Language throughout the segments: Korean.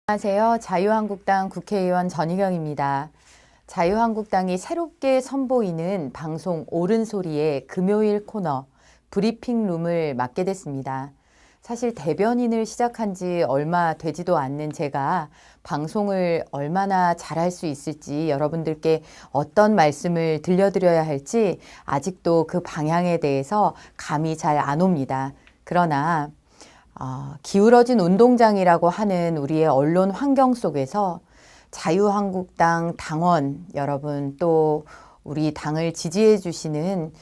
안녕하세요. 자유한국당 국회의원 전희경입니다. 자유한국당이 새롭게 선보이는 방송 옳은소리의 금요일 코너 브리핑룸을 맡게 됐습니다. 사실 대변인을 시작한 지 얼마 되지도 않는 제가 방송을 얼마나 잘할 수 있을지, 여러분들께 어떤 말씀을 들려드려야 할지 아직도 그 방향에 대해서 감이 잘 안 옵니다. 그러나 기울어진 운동장이라고 하는 우리의 언론 환경 속에서 자유한국당 당원 여러분, 또 우리 당을 지지해 주시는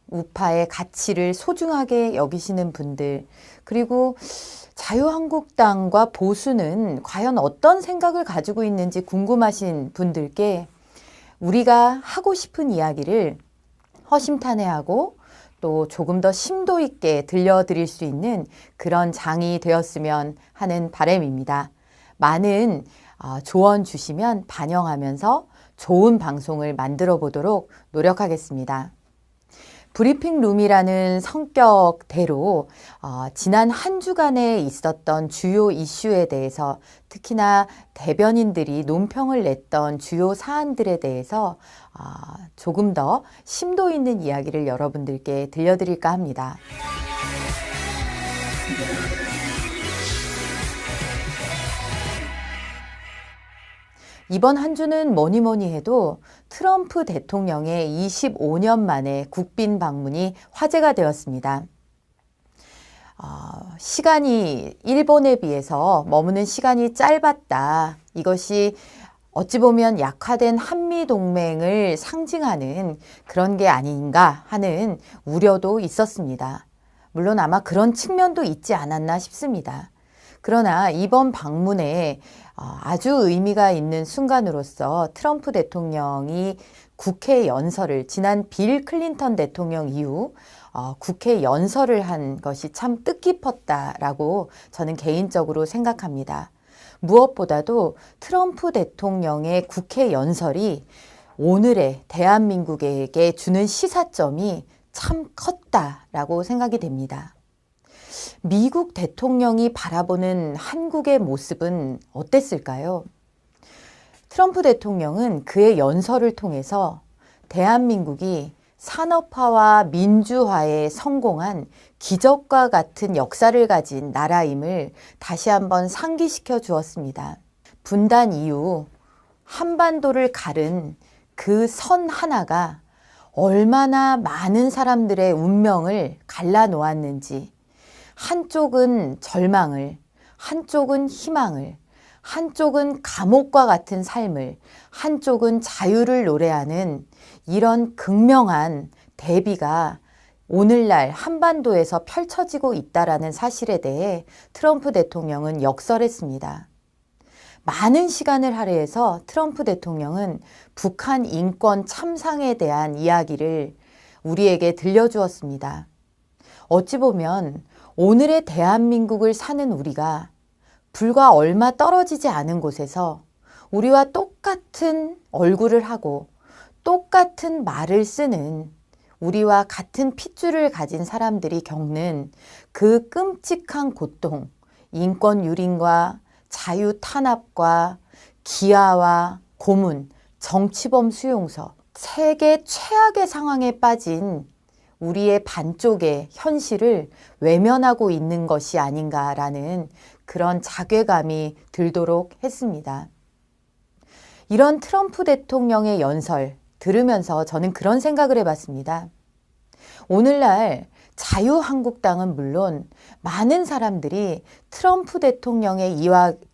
우파의 가치를 소중하게 여기시는 분들, 그리고 자유한국당과 보수는 과연 어떤 생각을 가지고 있는지 궁금하신 분들께 우리가 하고 싶은 이야기를 허심탄회하고 또 조금 더 심도 있게 들려드릴 수 있는 그런 장이 되었으면 하는 바람입니다. 많은 조언 주시면 반영하면서 좋은 방송을 만들어 보도록 노력하겠습니다. 브리핑룸이라는 성격대로 지난 한 주간에 있었던 주요 이슈에 대해서, 특히나 대변인들이 논평을 냈던 주요 사안들에 대해서 조금 더 심도 있는 이야기를 여러분들께 들려드릴까 합니다. 이번 한 주는 뭐니 해도 트럼프 대통령의 25년 만에 국빈 방문이 화제가 되었습니다. 시간이 일본에 비해서 머무는 시간이 짧았다. 이것이 어찌 보면 약화된 한미동맹을 상징하는 그런 게 아닌가 하는 우려도 있었습니다. 물론 아마 그런 측면도 있지 않았나 싶습니다. 그러나 이번 방문에 아주 의미가 있는 순간으로서 트럼프 대통령이 국회 연설을, 지난 빌 클린턴 대통령 이후 국회 연설을 한 것이 참 뜻깊었다라고 저는 개인적으로 생각합니다. 무엇보다도 트럼프 대통령의 국회 연설이 오늘의 대한민국에게 주는 시사점이 참 컸다라고 생각이 됩니다. 미국 대통령이 바라보는 한국의 모습은 어땠을까요? 트럼프 대통령은 그의 연설을 통해서 대한민국이 산업화와 민주화에 성공한 기적과 같은 역사를 가진 나라임을 다시 한번 상기시켜 주었습니다. 분단 이후 한반도를 가른 그 선 하나가 얼마나 많은 사람들의 운명을 갈라놓았는지, 한쪽은 절망을, 한쪽은 희망을, 한쪽은 감옥과 같은 삶을, 한쪽은 자유를 노래하는 이런 극명한 대비가 오늘날 한반도에서 펼쳐지고 있다라는 사실에 대해 트럼프 대통령은 역설했습니다. 많은 시간을 할애해서 트럼프 대통령은 북한 인권 참상에 대한 이야기를 우리에게 들려주었습니다. 어찌 보면 오늘의 대한민국을 사는 우리가 불과 얼마 떨어지지 않은 곳에서 우리와 똑같은 얼굴을 하고 똑같은 말을 쓰는, 우리와 같은 핏줄을 가진 사람들이 겪는 그 끔찍한 고통, 인권 유린과 자유 탄압과 기아와 고문, 정치범 수용소, 세계 최악의 상황에 빠진 우리의 반쪽의 현실을 외면하고 있는 것이 아닌가라는 그런 자괴감이 들도록 했습니다. 이런 트럼프 대통령의 연설 들으면서 저는 그런 생각을 해봤습니다. 오늘날 자유한국당은 물론 많은 사람들이 트럼프 대통령의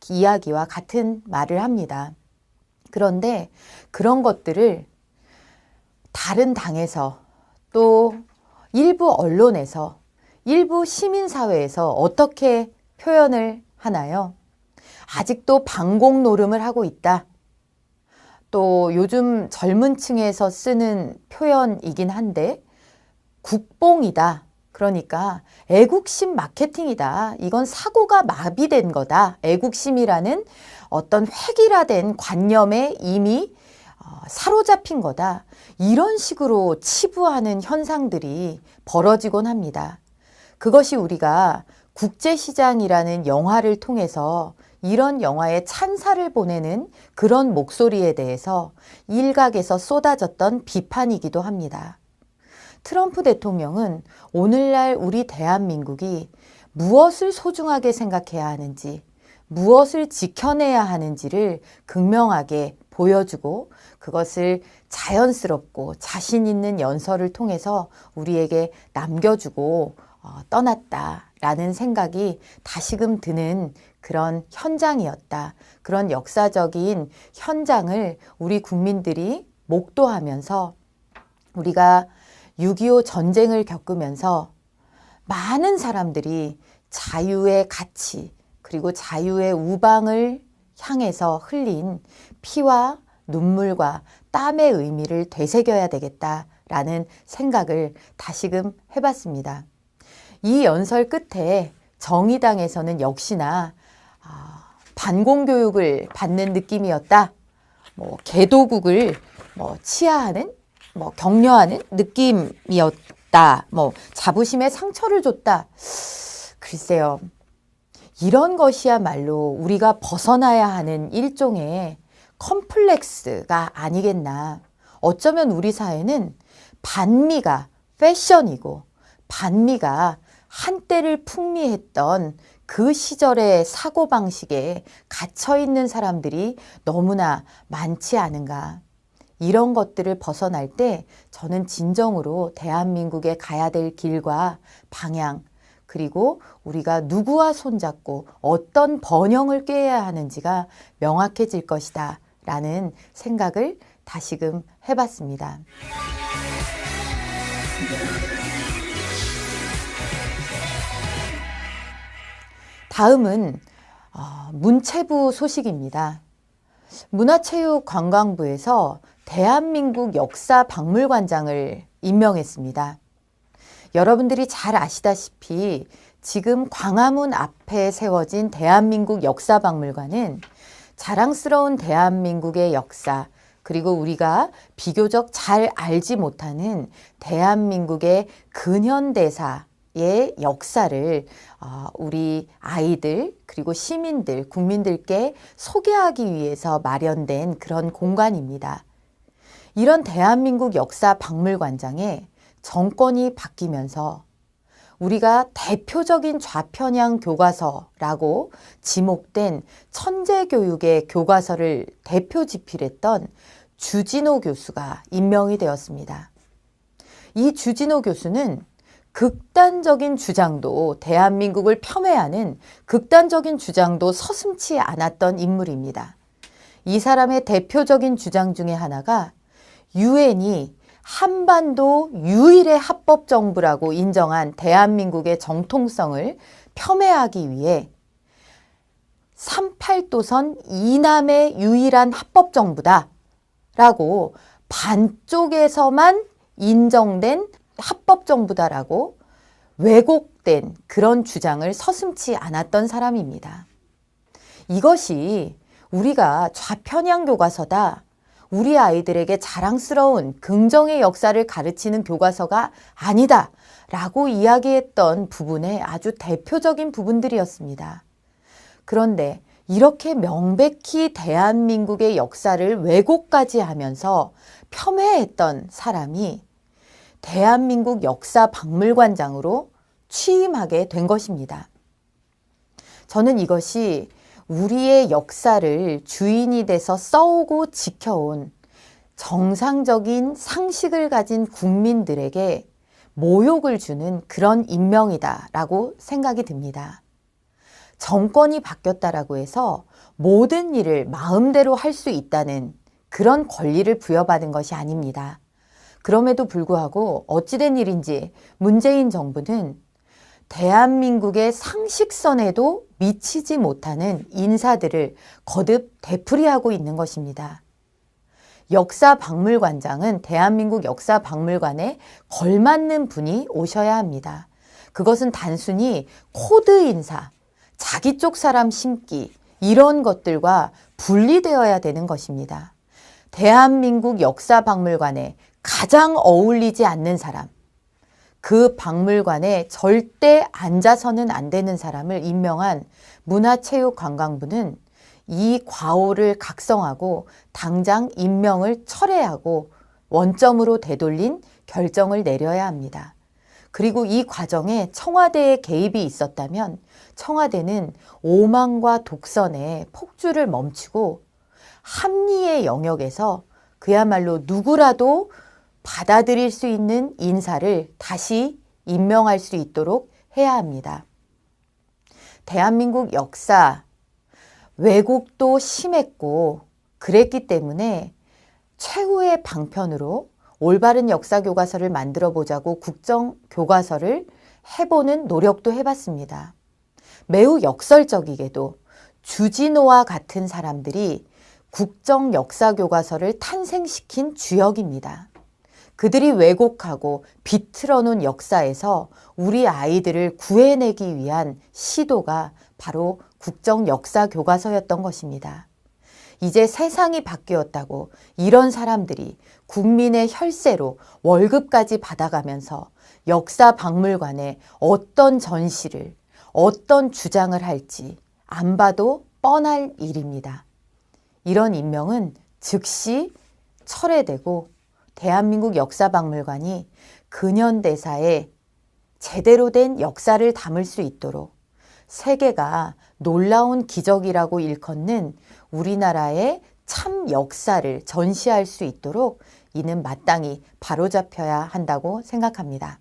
이야기와 같은 말을 합니다. 그런데 그런 것들을 다른 당에서, 또 일부 언론에서, 일부 시민사회에서 어떻게 표현을 하나요? 아직도 방공 노름을 하고 있다. 또 요즘 젊은 층에서 쓰는 표현이긴 한데 국뽕이다. 그러니까 애국심 마케팅이다. 이건 사고가 마비된 거다. 애국심이라는 어떤 획일화된 관념에 이미 사로잡힌 거다. 이런 식으로 치부하는 현상들이 벌어지곤 합니다. 그것이 우리가 국제시장이라는 영화를 통해서 이런 영화에 찬사를 보내는 그런 목소리에 대해서 일각에서 쏟아졌던 비판이기도 합니다. 트럼프 대통령은 오늘날 우리 대한민국이 무엇을 소중하게 생각해야 하는지, 무엇을 지켜내야 하는지를 극명하게 보여주고 그것을 자연스럽고 자신 있는 연설을 통해서 우리에게 남겨주고 떠났다라는 생각이 다시금 드는 그런 현장이었다. 그런 역사적인 현장을 우리 국민들이 목도하면서 우리가 6.25 전쟁을 겪으면서 많은 사람들이 자유의 가치 그리고 자유의 우방을 향해서 흘린 피와 눈물과 땀의 의미를 되새겨야 되겠다라는 생각을 다시금 해봤습니다. 이 연설 끝에 정의당에서는 역시나 반공교육을 받는 느낌이었다. 개도국을 치하하는 격려하는 느낌이었다. 자부심에 상처를 줬다. 글쎄요. 이런 것이야말로 우리가 벗어나야 하는 일종의 컴플렉스가 아니겠나. 어쩌면 우리 사회는 반미가 패션이고 반미가 한때를 풍미했던 그 시절의 사고방식에 갇혀있는 사람들이 너무나 많지 않은가. 이런 것들을 벗어날 때 저는 진정으로 대한민국에 가야 될 길과 방향, 그리고 우리가 누구와 손잡고 어떤 번영을 꾀해야 하는지가 명확해질 것이다 라는 생각을 다시금 해봤습니다. 다음은 문체부 소식입니다. 문화체육관광부에서 대한민국 역사박물관장을 임명했습니다. 여러분들이 잘 아시다시피 지금 광화문 앞에 세워진 대한민국 역사박물관은 자랑스러운 대한민국의 역사, 그리고 우리가 비교적 잘 알지 못하는 대한민국의 근현대사의 역사를 우리 아이들 그리고 시민들, 국민들께 소개하기 위해서 마련된 그런 공간입니다. 이런 대한민국 역사박물관장에 정권이 바뀌면서 우리가 대표적인 좌편향 교과서라고 지목된 천재교육의 교과서를 대표 집필했던 주진호 교수가 임명이 되었습니다. 이 주진호 교수는 극단적인 주장도, 대한민국을 폄훼하는 극단적인 주장도 서슴지 않았던 인물입니다. 이 사람의 대표적인 주장 중에 하나가 유엔이 한반도 유일의 합법정부라고 인정한 대한민국의 정통성을 폄훼하기 위해 38도선 이남의 유일한 합법정부다 라고 반쪽에서만 인정된 합법정부다라고 왜곡된 그런 주장을 서슴지 않았던 사람입니다. 이것이 우리가 좌편향 교과서다, 우리 아이들에게 자랑스러운 긍정의 역사를 가르치는 교과서가 아니다 라고 이야기했던 부분의 아주 대표적인 부분들이었습니다. 그런데 이렇게 명백히 대한민국의 역사를 왜곡까지 하면서 폄훼했던 사람이 대한민국 역사박물관장으로 취임하게 된 것입니다. 저는 이것이 우리의 역사를 주인이 돼서 써오고 지켜온 정상적인 상식을 가진 국민들에게 모욕을 주는 그런 임명이다라고 생각이 듭니다. 정권이 바뀌었다라고 해서 모든 일을 마음대로 할 수 있다는 그런 권리를 부여받은 것이 아닙니다. 그럼에도 불구하고 어찌된 일인지 문재인 정부는 대한민국의 상식선에도 미치지 못하는 인사들을 거듭 되풀이하고 있는 것입니다. 역사박물관장은 대한민국 역사박물관에 걸맞는 분이 오셔야 합니다. 그것은 단순히 코드 인사, 자기 쪽 사람 심기 이런 것들과 분리되어야 되는 것입니다. 대한민국 역사박물관에 가장 어울리지 않는 사람, 그 박물관에 절대 앉아서는 안 되는 사람을 임명한 문화체육관광부는 이 과오를 각성하고 당장 임명을 철회하고 원점으로 되돌린 결정을 내려야 합니다. 그리고 이 과정에 청와대의 개입이 있었다면 청와대는 오만과 독선의 폭주를 멈추고 합리의 영역에서 그야말로 누구라도 받아들일 수 있는 인사를 다시 임명할 수 있도록 해야 합니다. 대한민국 역사, 왜곡도 심했고 그랬기 때문에 최후의 방편으로 올바른 역사교과서를 만들어 보자고 국정교과서를 해보는 노력도 해봤습니다. 매우 역설적이게도 주진호와 같은 사람들이 국정역사교과서를 탄생시킨 주역입니다. 그들이 왜곡하고 비틀어 놓은 역사에서 우리 아이들을 구해내기 위한 시도가 바로 국정역사교과서였던 것입니다. 이제 세상이 바뀌었다고 이런 사람들이 국민의 혈세로 월급까지 받아가면서 역사박물관에 어떤 전시를, 어떤 주장을 할지 안 봐도 뻔할 일입니다. 이런 임명은 즉시 철회되고 대한민국 역사박물관이 근현대사에 제대로 된 역사를 담을 수 있도록 세계가 놀라운 기적이라고 일컫는 우리나라의 참 역사를 전시할 수 있도록 이는 마땅히 바로잡혀야 한다고 생각합니다.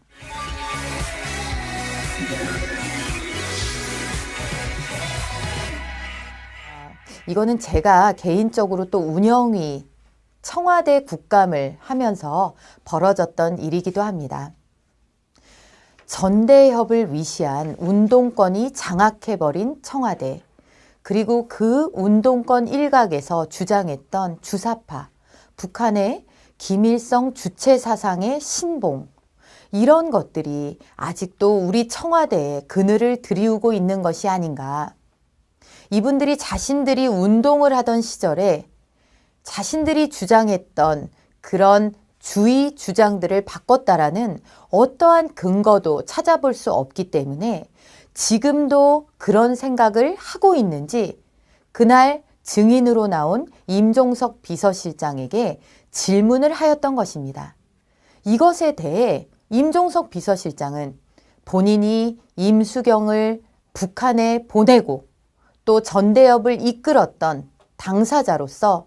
이거는 제가 개인적으로 또 운영위 청와대 국감을 하면서 벌어졌던 일이기도 합니다. 전대협을 위시한 운동권이 장악해버린 청와대, 그리고 그 운동권 일각에서 주장했던 주사파, 북한의 김일성 주체 사상의 신봉, 이런 것들이 아직도 우리 청와대에 그늘을 들이우고 있는 것이 아닌가. 이분들이 자신들이 운동을 하던 시절에 자신들이 주장했던 그런 주의 주장들을 바꿨다라는 어떠한 근거도 찾아볼 수 없기 때문에 지금도 그런 생각을 하고 있는지 그날 증인으로 나온 임종석 비서실장에게 질문을 하였던 것입니다. 이것에 대해 임종석 비서실장은 본인이 임수경을 북한에 보내고 또 전대협을 이끌었던 당사자로서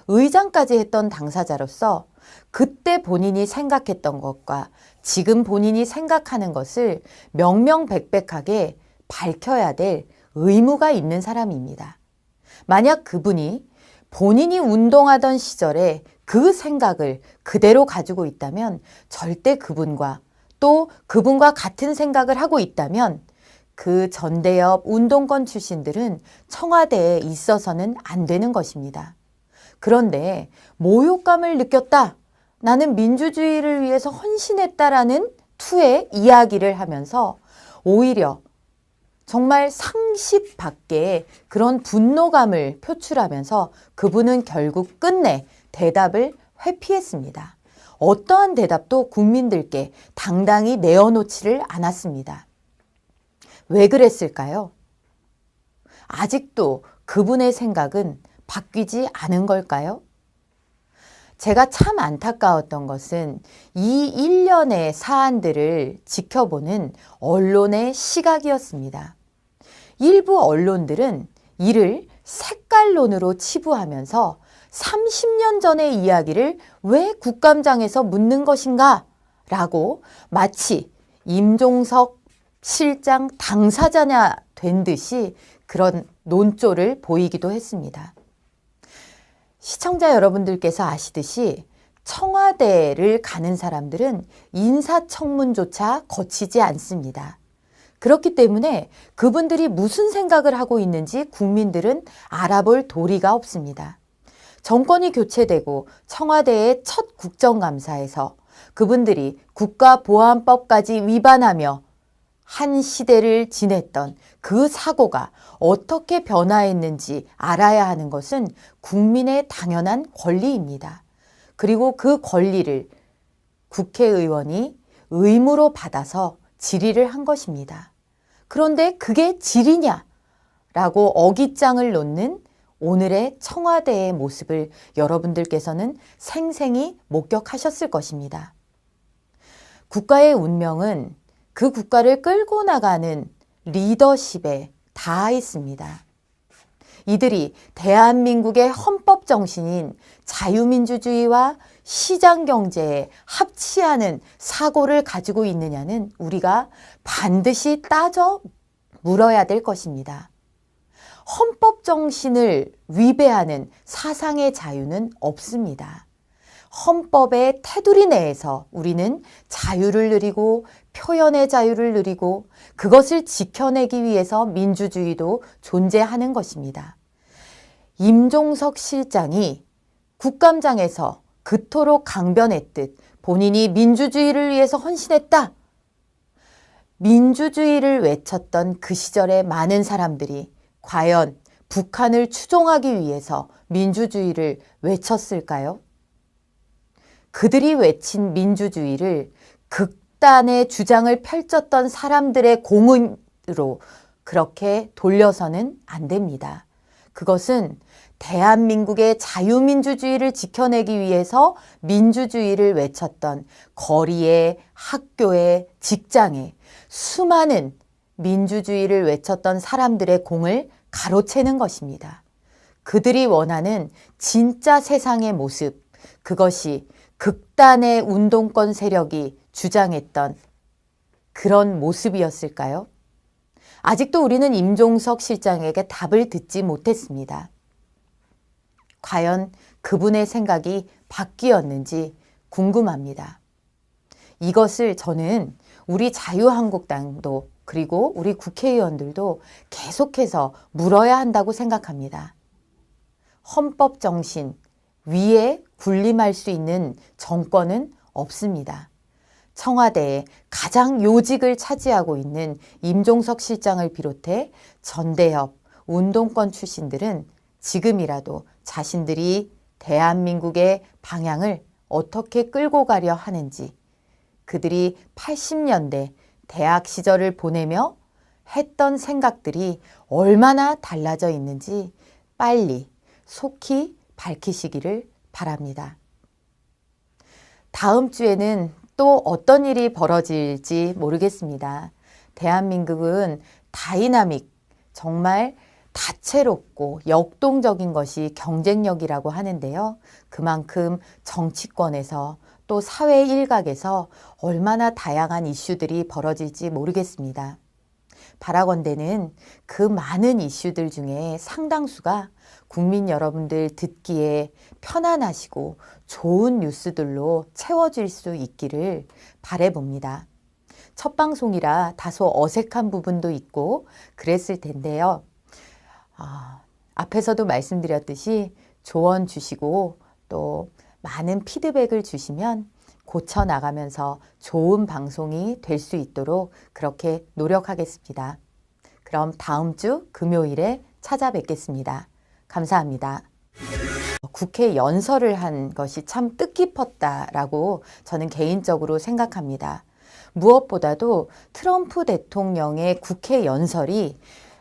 의장까지 했던 당사자로서 그때 본인이 생각했던 것과 지금 본인이 생각하는 것을 명명백백하게 밝혀야 될 의무가 있는 사람입니다. 만약 그분이 본인이 운동하던 시절에 그 생각을 그대로 가지고 있다면 절대 그분과 또 그분과 같은 생각을 하고 있다면 그 전대협 운동권 출신들은 청와대에 있어서는 안 되는 것입니다. 그런데 모욕감을 느꼈다. 나는 민주주의를 위해서 헌신했다라는 투의 이야기를 하면서 오히려 정말 상식 밖의 그런 분노감을 표출하면서 그분은 결국 끝내 대답을 회피했습니다. 어떠한 대답도 국민들께 당당히 내어놓지를 않았습니다. 왜 그랬을까요? 아직도 그분의 생각은 바뀌지 않은 걸까요? 제가 참 안타까웠던 것은 이 일련의 사안들을 지켜보는 언론의 시각이었습니다. 일부 언론들은 이를 색깔론으로 치부하면서 30년 전의 이야기를 왜 국감장에서 묻는 것인가? 라고 마치 임종석 실장 당사자냐 된 듯이 그런 논조를 보이기도 했습니다. 시청자 여러분들께서 아시듯이 청와대를 가는 사람들은 인사청문조차 거치지 않습니다. 그렇기 때문에 그분들이 무슨 생각을 하고 있는지 국민들은 알아볼 도리가 없습니다. 정권이 교체되고 청와대의 첫 국정감사에서 그분들이 국가보안법까지 위반하며 한 시대를 지냈던 그 사고가 어떻게 변화했는지 알아야 하는 것은 국민의 당연한 권리입니다. 그리고 그 권리를 국회의원이 의무로 받아서 질의를 한 것입니다. 그런데 그게 질이냐? 라고 어깃장을 놓는 오늘의 청와대의 모습을 여러분들께서는 생생히 목격하셨을 것입니다. 국가의 운명은 그 국가를 끌고 나가는 리더십에 닿아 있습니다. 이들이 대한민국의 헌법 정신인 자유민주주의와 시장경제에 합치하는 사고를 가지고 있느냐는 우리가 반드시 따져 물어야 될 것입니다. 헌법 정신을 위배하는 사상의 자유는 없습니다. 헌법의 테두리 내에서 우리는 자유를 누리고 표현의 자유를 누리고 그것을 지켜내기 위해서 민주주의도 존재하는 것입니다. 임종석 실장이 국감장에서 그토록 강변했듯 본인이 민주주의를 위해서 헌신했다. 민주주의를 외쳤던 그 시절의 많은 사람들이 과연 북한을 추종하기 위해서 민주주의를 외쳤을까요? 그들이 외친 민주주의를 극단의 주장을 펼쳤던 사람들의 공으로 그렇게 돌려서는 안 됩니다. 그것은 대한민국의 자유민주주의를 지켜내기 위해서 민주주의를 외쳤던 거리에, 학교에, 직장에 수많은 민주주의를 외쳤던 사람들의 공을 가로채는 것입니다. 그들이 원하는 진짜 세상의 모습, 그것이 극단의 운동권 세력이 주장했던 그런 모습이었을까요? 아직도 우리는 임종석 실장에게 답을 듣지 못했습니다. 과연 그분의 생각이 바뀌었는지 궁금합니다. 이것을 저는 우리 자유한국당도 그리고 우리 국회의원들도 계속해서 물어야 한다고 생각합니다. 헌법 정신 위에 군림할 수 있는 정권은 없습니다. 청와대에 가장 요직을 차지하고 있는 임종석 실장을 비롯해 전대협, 운동권 출신들은 지금이라도 자신들이 대한민국의 방향을 어떻게 끌고 가려 하는지, 그들이 80년대 대학 시절을 보내며 했던 생각들이 얼마나 달라져 있는지 빨리 속히 밝히시기를 바랍니다. 다음 주에는 또 어떤 일이 벌어질지 모르겠습니다. 대한민국은 다이나믹, 정말 다채롭고 역동적인 것이 경쟁력이라고 하는데요. 그만큼 정치권에서 또 사회 일각에서 얼마나 다양한 이슈들이 벌어질지 모르겠습니다. 바라건대는 그 많은 이슈들 중에 상당수가 국민 여러분들 듣기에 편안하시고 좋은 뉴스들로 채워질 수 있기를 바라봅니다. 첫 방송이라 다소 어색한 부분도 있고 그랬을 텐데요. 앞에서도 말씀드렸듯이 조언 주시고 또 많은 피드백을 주시면 고쳐나가면서 좋은 방송이 될 수 있도록 그렇게 노력하겠습니다. 그럼 다음 주 금요일에 찾아뵙겠습니다. 감사합니다. 국회 연설을 한 것이 참 뜻깊었다라고 저는 개인적으로 생각합니다. 무엇보다도 트럼프 대통령의 국회 연설이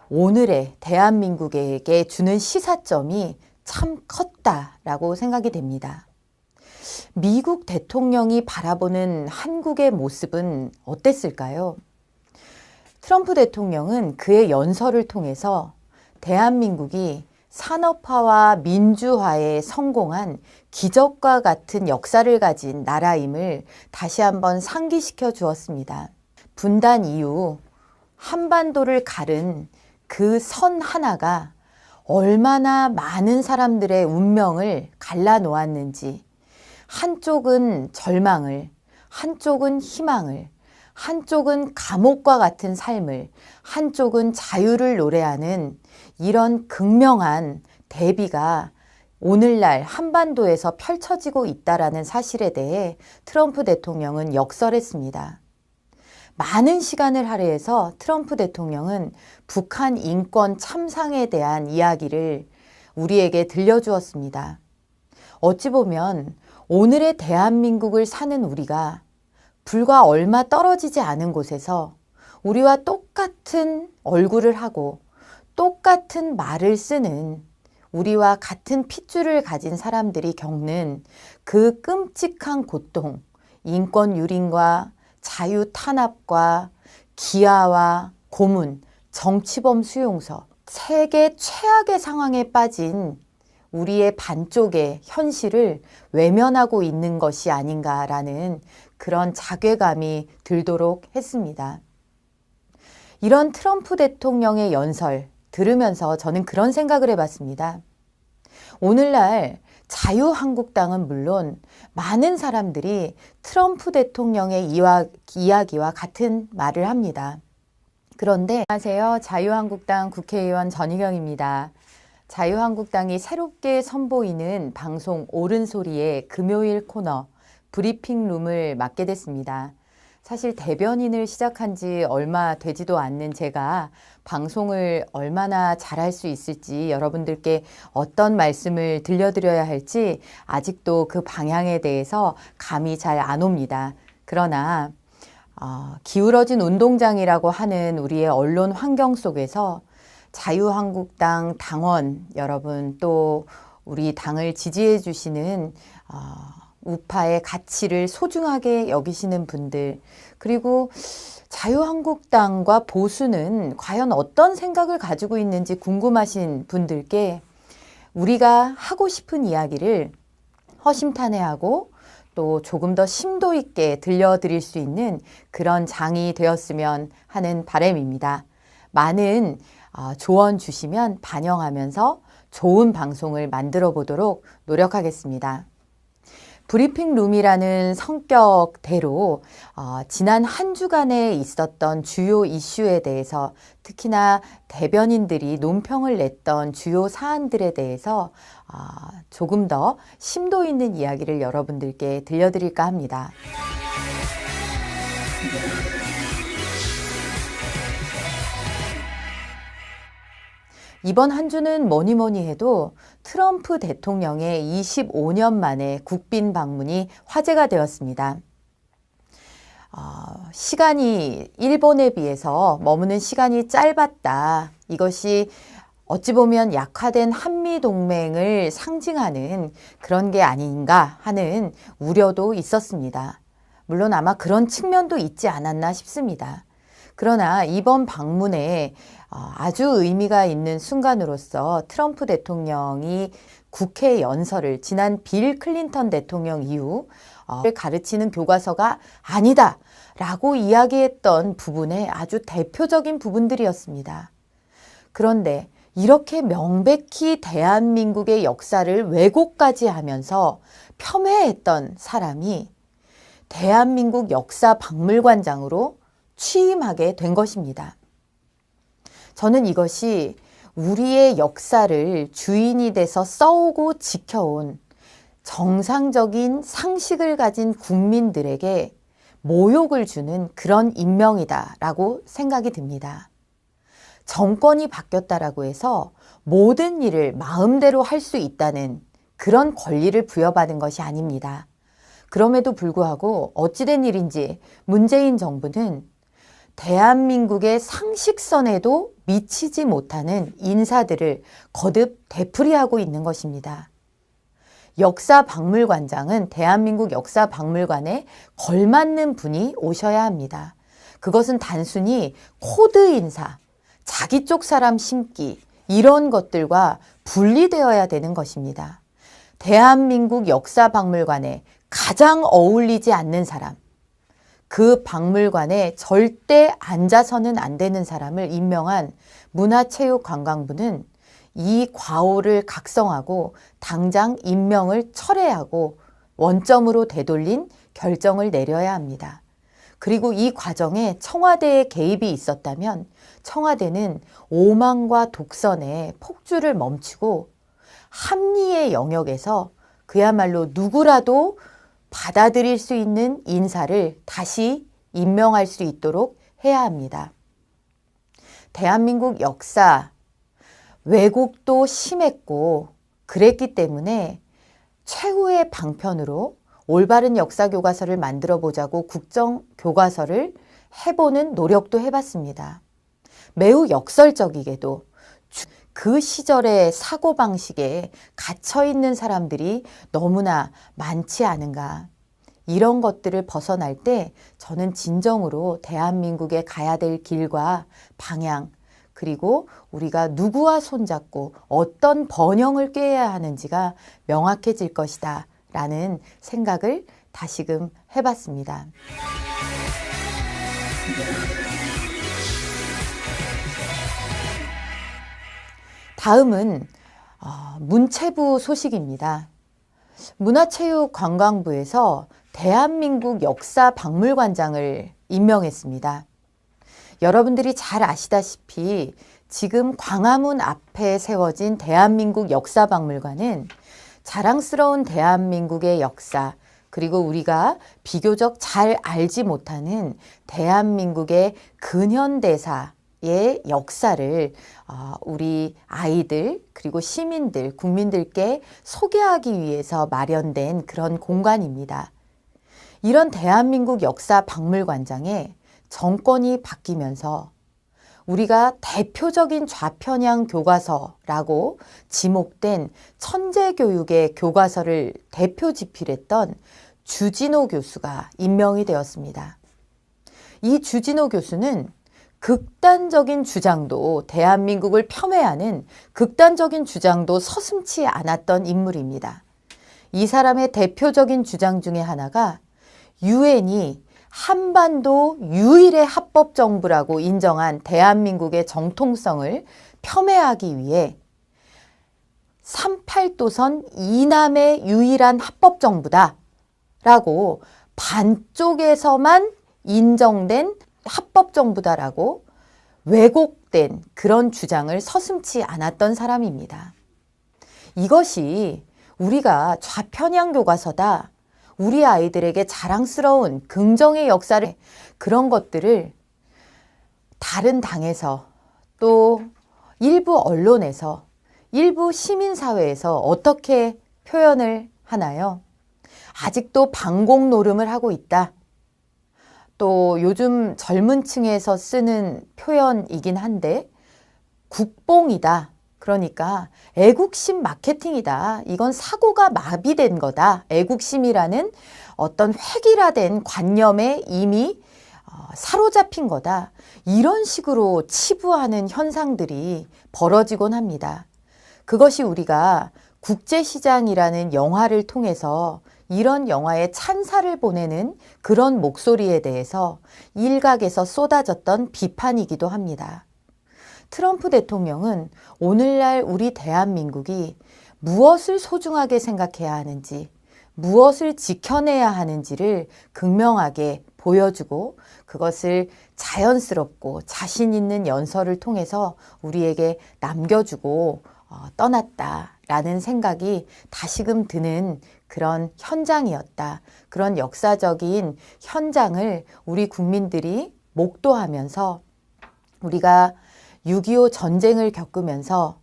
오늘의 대한민국에게 주는 시사점이 참 컸다라고 생각이 됩니다. 미국 대통령이 바라보는 한국의 모습은 어땠을까요? 트럼프 대통령은 그의 연설을 통해서 대한민국이 산업화와 민주화에 성공한 기적과 같은 역사를 가진 나라임을 다시 한번 상기시켜 주었습니다. 분단 이후 한반도를 가른 그 선 하나가 얼마나 많은 사람들의 운명을 갈라놓았는지, 한쪽은 절망을, 한쪽은 희망을, 한쪽은 감옥과 같은 삶을, 한쪽은 자유를 노래하는 이런 극명한 대비가 오늘날 한반도에서 펼쳐지고 있다는 사실에 대해 트럼프 대통령은 역설했습니다. 많은 시간을 할애해서 트럼프 대통령은 북한 인권 참상에 대한 이야기를 우리에게 들려주었습니다. 어찌 보면 오늘의 대한민국을 사는 우리가 불과 얼마 떨어지지 않은 곳에서 우리와 똑같은 얼굴을 하고 똑같은 말을 쓰는 우리와 같은 핏줄을 가진 사람들이 겪는 그 끔찍한 고통, 인권 유린과 자유 탄압과 기아와 고문, 정치범 수용소, 세계 최악의 상황에 빠진 우리의 반쪽의 현실을 외면하고 있는 것이 아닌가라는 그런 자괴감이 들도록 했습니다. 이런 트럼프 대통령의 연설 들으면서 저는 그런 생각을 해봤습니다. 오늘날 자유한국당은 물론 많은 사람들이 트럼프 대통령의 이야기와 같은 말을 합니다. 그런데 안녕하세요. 자유한국당 국회의원 전희경입니다. 자유한국당이 새롭게 선보이는 방송 옳은소리의 금요일 코너 브리핑룸을 맡게 됐습니다. 사실 대변인을 시작한 지 얼마 되지도 않는 제가 방송을 얼마나 잘할 수 있을지, 여러분들께 어떤 말씀을 들려드려야 할지 아직도 그 방향에 대해서 감이 잘 안 옵니다. 그러나 기울어진 운동장이라고 하는 우리의 언론 환경 속에서 자유한국당 당원 여러분, 또 우리 당을 지지해 주시는 우파의 가치를 소중하게 여기시는 분들, 그리고 자유한국당과 보수는 과연 어떤 생각을 가지고 있는지 궁금하신 분들께 우리가 하고 싶은 이야기를 허심탄회하고 또 조금 더 심도 있게 들려드릴 수 있는 그런 장이 되었으면 하는 바람입니다. 많은 조언 주시면 반영하면서 좋은 방송을 만들어 보도록 노력하겠습니다. 브리핑룸이라는 성격대로 지난 한 주간에 있었던 주요 이슈에 대해서, 특히나 대변인들이 논평을 냈던 주요 사안들에 대해서 조금 더 심도 있는 이야기를 여러분들께 들려드릴까 합니다. 이번 한 주는 뭐니 해도 트럼프 대통령의 25년 만에 국빈 방문이 화제가 되었습니다. 시간이 일본에 비해서 머무는 시간이 짧았다. 이것이 어찌 보면 약화된 한미동맹을 상징하는 그런 게 아닌가 하는 우려도 있었습니다. 물론 아마 그런 측면도 있지 않았나 싶습니다. 그러나 이번 방문에 아주 의미가 있는 순간으로서 트럼프 대통령이 국회 연설을 지난 빌 클린턴 대통령 이후 가르치는 교과서가 아니다 라고 이야기했던 부분의 아주 대표적인 부분들이었습니다. 그런데 이렇게 명백히 대한민국의 역사를 왜곡까지 하면서 폄훼했던 사람이 대한민국 역사박물관장으로 취임하게 된 것입니다. 저는 이것이 우리의 역사를 주인이 돼서 써오고 지켜온 정상적인 상식을 가진 국민들에게 모욕을 주는 그런 임명이다라고 생각이 듭니다. 정권이 바뀌었다라고 해서 모든 일을 마음대로 할 수 있다는 그런 권리를 부여받은 것이 아닙니다. 그럼에도 불구하고 어찌된 일인지 문재인 정부는 대한민국의 상식선에도 미치지 못하는 인사들을 거듭 되풀이하고 있는 것입니다. 역사박물관장은 대한민국 역사박물관에 걸맞는 분이 오셔야 합니다. 그것은 단순히 코드 인사, 자기 쪽 사람 심기 이런 것들과 분리되어야 되는 것입니다. 대한민국 역사박물관에 가장 어울리지 않는 사람, 그 박물관에 절대 앉아서는 안 되는 사람을 임명한 문화체육관광부는 이 과오를 각성하고 당장 임명을 철회하고 원점으로 되돌린 결정을 내려야 합니다. 그리고 이 과정에 청와대의 개입이 있었다면 청와대는 오만과 독선의 폭주를 멈추고 합리의 영역에서 그야말로 누구라도 받아들일 수 있는 인사를 다시 임명할 수 있도록 해야 합니다. 대한민국 역사, 왜곡도 심했고 그랬기 때문에 최후의 방편으로 올바른 역사 교과서를 만들어 보자고 국정 교과서를 해보는 노력도 해봤습니다. 매우 역설적이게도 그 시절의 사고방식에 갇혀있는 사람들이 너무나 많지 않은가. 이런 것들을 벗어날 때 저는 진정으로 대한민국에 가야 될 길과 방향, 그리고 우리가 누구와 손잡고 어떤 번영을 꾀해야 하는지가 명확해질 것이다 라는 생각을 다시금 해봤습니다. 다음은 문체부 소식입니다. 문화체육관광부에서 대한민국 역사박물관장을 임명했습니다. 여러분들이 잘 아시다시피 지금 광화문 앞에 세워진 대한민국 역사박물관은 자랑스러운 대한민국의 역사, 그리고 우리가 비교적 잘 알지 못하는 대한민국의 근현대사의 역사를 우리 아이들 그리고 시민들, 국민들께 소개하기 위해서 마련된 그런 공간입니다. 이런 대한민국 역사박물관장에 정권이 바뀌면서 우리가 대표적인 좌편향 교과서라고 지목된 천재교육의 교과서를 대표 집필했던 주진호 교수가 임명이 되었습니다. 이 주진호 교수는 극단적인 주장도, 대한민국을 폄훼하는 극단적인 주장도 서슴지 않았던 인물입니다. 이 사람의 대표적인 주장 중에 하나가 유엔이 한반도 유일의 합법정부라고 인정한 대한민국의 정통성을 폄훼하기 위해 38도선 이남의 유일한 합법정부다 라고 반쪽에서만 인정된 합법정부다라고 왜곡된 그런 주장을 서슴지 않았던 사람입니다. 이것이 우리가 좌편향 교과서다, 우리 아이들에게 자랑스러운 긍정의 역사를, 그런 것들을 다른 당에서 또 일부 언론에서, 일부 시민사회에서 어떻게 표현을 하나요? 아직도 반공 노름을 하고 있다. 또 요즘 젊은 층에서 쓰는 표현이긴 한데 국뽕이다. 그러니까 애국심 마케팅이다. 이건 사고가 마비된 거다. 애국심이라는 어떤 획일화된 관념에 이미 사로잡힌 거다. 이런 식으로 치부하는 현상들이 벌어지곤 합니다. 그것이 우리가 국제시장이라는 영화를 통해서 이런 영화에 찬사를 보내는 그런 목소리에 대해서 일각에서 쏟아졌던 비판이기도 합니다. 트럼프 대통령은 오늘날 우리 대한민국이 무엇을 소중하게 생각해야 하는지, 무엇을 지켜내야 하는지를 극명하게 보여주고 그것을 자연스럽고 자신 있는 연설을 통해서 우리에게 남겨주고 떠났다라는 생각이 다시금 드는 그런 현장이었다. 그런 역사적인 현장을 우리 국민들이 목도하면서 우리가 6.25 전쟁을 겪으면서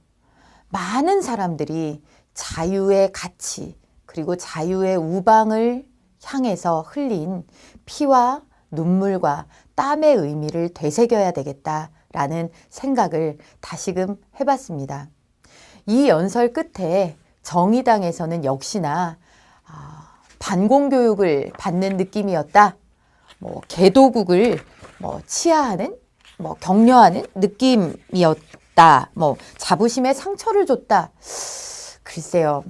많은 사람들이 자유의 가치 그리고 자유의 우방을 향해서 흘린 피와 눈물과 땀의 의미를 되새겨야 되겠다라는 생각을 다시금 해봤습니다. 이 연설 끝에 정의당에서는 역시나 반공교육을 받는 느낌이었다. 개도국을 치하하는, 격려하는 느낌이었다. 자부심에 상처를 줬다. 글쎄요.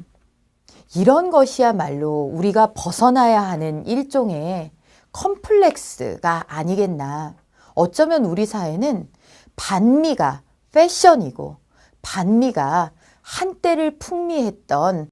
이런 것이야말로 우리가 벗어나야 하는 일종의 컴플렉스가 아니겠나. 어쩌면 우리 사회는 반미가 패션이고 반미가 한때를 풍미했던